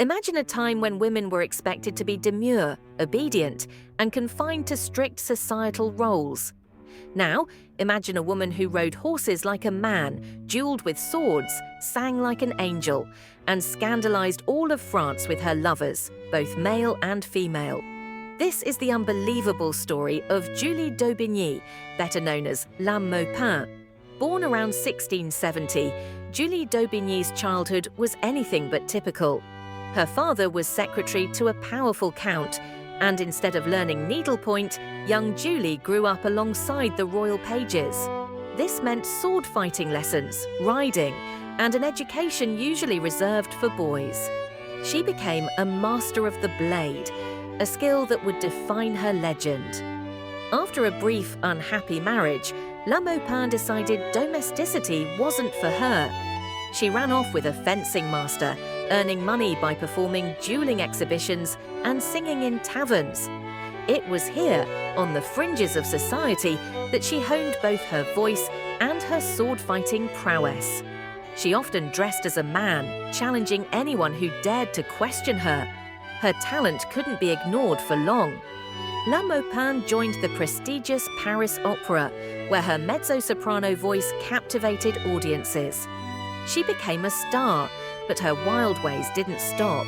Imagine a time when women were expected to be demure, obedient, and confined to strict societal roles. Now, imagine a woman who rode horses like a man, dueled with swords, sang like an angel, and scandalized all of France with her lovers, both male and female. This is the unbelievable story of Julie d'Aubigny, better known as La Maupin. Born around 1670, Julie d'Aubigny's childhood was anything but typical. Her father was secretary to a powerful count, and instead of learning needlepoint, young Julie grew up alongside the royal pages. This meant sword fighting lessons, riding, and an education usually reserved for boys. She became a master of the blade, a skill that would define her legend. After a brief, unhappy marriage, La Maupin decided domesticity wasn't for her. She ran off with a fencing master, earning money by performing dueling exhibitions and singing in taverns. It was here, on the fringes of society, that she honed both her voice and her sword-fighting prowess. She often dressed as a man, challenging anyone who dared to question her. Her talent couldn't be ignored for long. La Maupin joined the prestigious Paris Opera, where her mezzo-soprano voice captivated audiences. She became a star, but her wild ways didn't stop.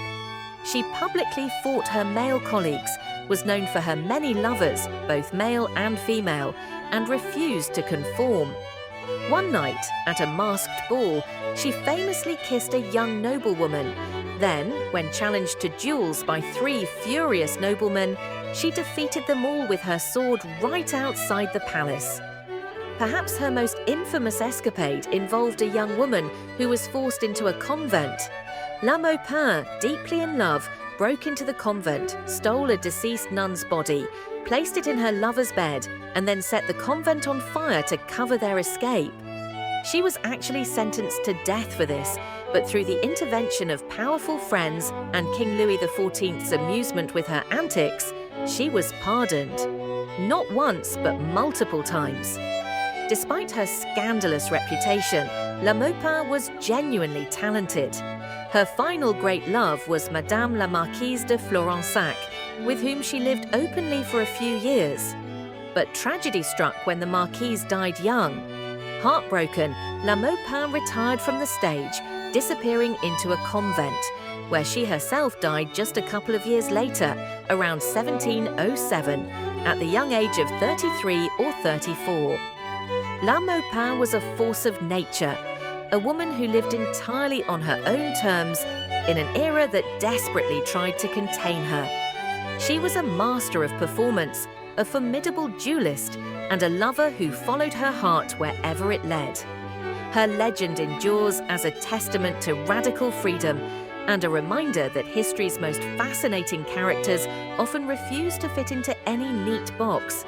She publicly fought her male colleagues, was known for her many lovers, both male and female, and refused to conform. One night, at a masked ball, she famously kissed a young noblewoman. Then, when challenged to duels by 3 furious noblemen, she defeated them all with her sword right outside the palace. Perhaps her most infamous escapade involved a young woman who was forced into a convent. La Maupin, deeply in love, broke into the convent, stole a deceased nun's body, placed it in her lover's bed, and then set the convent on fire to cover their escape. She was actually sentenced to death for this, but through the intervention of powerful friends and King Louis XIV's amusement with her antics, she was pardoned. Not once, but multiple times. Despite her scandalous reputation, La Maupin was genuinely talented. Her final great love was Madame la Marquise de Florensac, with whom she lived openly for a few years. But tragedy struck when the Marquise died young. Heartbroken, La Maupin retired from the stage, disappearing into a convent, where she herself died just a couple of years later, around 1707, at the young age of 33 or 34. La Maupin was a force of nature, a woman who lived entirely on her own terms in an era that desperately tried to contain her. She was a master of performance, a formidable duelist, and a lover who followed her heart wherever it led. Her legend endures as a testament to radical freedom and a reminder that history's most fascinating characters often refuse to fit into any neat box.